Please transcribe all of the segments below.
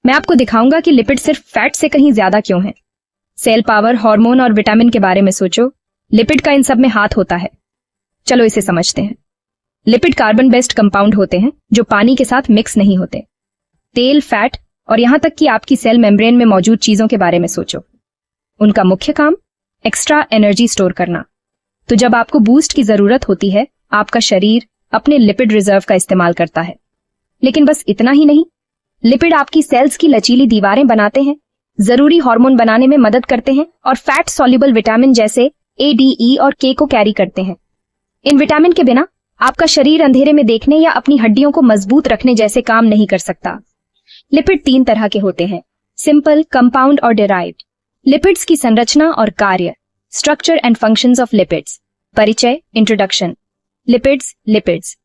मैं आपको दिखाऊंगा कि लिपिड सिर्फ फैट से कहीं ज्यादा क्यों है। सेल पावर, हार्मोन और विटामिन के बारे में सोचो, लिपिड का इन सब में हाथ होता है। चलो इसे समझते हैं। लिपिड कार्बन बेस्ड कंपाउंड होते हैं जो पानी के साथ मिक्स नहीं होते। तेल, फैट और यहां तक कि आपकी सेल मेम्ब्रेन में मौजूद चीजों के बारे में सोचो। उनका मुख्य काम एक्स्ट्रा एनर्जी स्टोर करना। तो जब आपको बूस्ट की जरूरत होती है, आपका शरीर अपने लिपिड रिजर्व का इस्तेमाल करता है। लेकिन बस इतना ही नहीं, लिपिड आपकी सेल्स की लचीली दीवारें बनाते हैं, जरूरी हार्मोन बनाने में मदद करते हैं और फैट सॉल्युबल विटामिन जैसे ए, डी, ई और के को कैरी करते हैं। इन विटामिन के बिना आपका शरीर अंधेरे में देखने या अपनी हड्डियों को मजबूत रखने जैसे काम नहीं कर सकता। लिपिड 3 तरह के होते हैं, सिंपल, कंपाउंड और डिराइव्ड। लिपिड्स की संरचना और कार्य, structure and functions of lipids. परिचय, इंट्रोडक्शन। लिपिड्स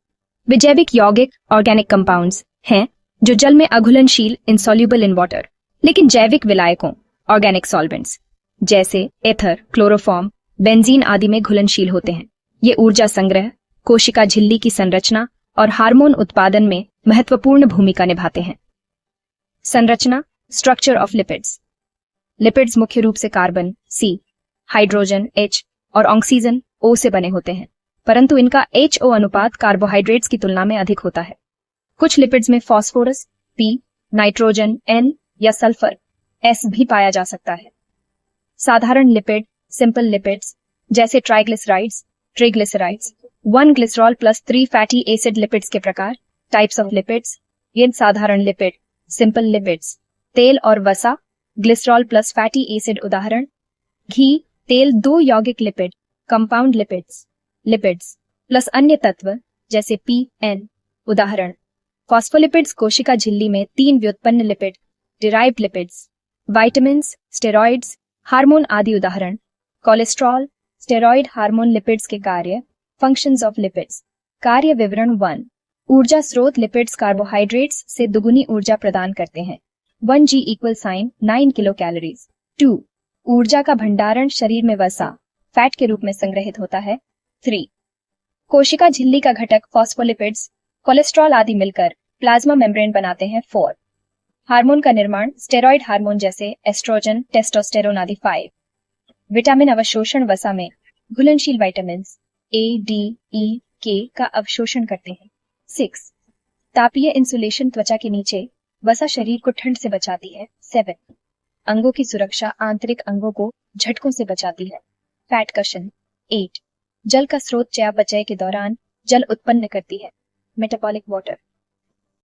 वे जैविक यौगिक ऑर्गेनिक कंपाउंड्स हैं जो जल में अघुलनशील, इनसॉल्युबल इन वाटर, लेकिन जैविक विलायकों ऑर्गेनिक सॉल्वेंट्स जैसे एथर, क्लोरोफॉर्म, बेंजीन आदि में घुलनशील होते हैं। ये ऊर्जा संग्रह, कोशिका झिल्ली की संरचना और हार्मोन उत्पादन में महत्वपूर्ण भूमिका निभाते हैं। संरचना, स्ट्रक्चर ऑफ लिपिड्स। लिपिड्स मुख्य रूप से कार्बन C, हाइड्रोजन H और ऑक्सीजन O से बने होते हैं, परंतु इनका HO अनुपात कार्बोहाइड्रेट्स की तुलना में अधिक होता है। कुछ लिपिड्स में फास्फोरस P, नाइट्रोजन N या सल्फर S भी पाया जा सकता है। साधारण लिपिड, सिंपल लिपिड्स जैसे triglycerides, triglycerides, 1 glycerol plus 3 fatty acid lipids के प्रकार, टाइप्स ऑफ लिपिड्स। ये साधारण लिपिड, सिंपल लिपिड्स, तेल और वसा, ग्लिसरॉल प्लस फैटी एसिड उदाहरण, घी, तेल, 2 यौगिक लिपिड, कंपाउंड लिपिड्स प्लस अन्य तत्व जैसे P-N उदाहरण। फॉस्फोलिपिड्स कोशिका झिल्ली में 3 व्युत्पन्न lipid, derived lipids, vitamins, steroids, hormone आदि उदाहरण। कोलेस्ट्रॉल, स्टेरॉइड, हार्मोन लिपिड्स के कार्य, फंक्शंस ऑफ लिपिड्स। कार्य विवरण 1। ऊर्जा स्रोत, लिपिड्स कार्बोहाइड्रेट्स से दुगुनी ऊर्जा प्रदान करते हैं। 1G = 9 kilo calories. 2. ऊर्जा का भंडारण, शरीर में वसा, फैट के रूप में संग्रहित होता है। 3. कोशिका झिल्ली का घटक फॉस्फोलिपिड्स, कोलेस्ट्रॉल आदि मिलकर प्लाज्मा मेम्ब्रेन बनाते हैं। 4. हार्मोन का निर्माण, स्टेरॉइड हार्मोन जैसे एस्ट्रोजन, टेस्टोस्टेरोन आदि। 5. विटामिन अवशोषण, वसा में घुलनशील vitamin A, D, E, K का अवशोषण करते हैं। 6. तापीय इंसुलेशन, त्वचा के नीचे वसा शरीर को ठंड से बचाती है। 7. अंगों की सुरक्षा, आंतरिक अंगों को झटकों से बचाती है। फैट कशन। 8. जल का स्रोत, चयापचय के दौरान जल उत्पन्न करती है। Metabolic water.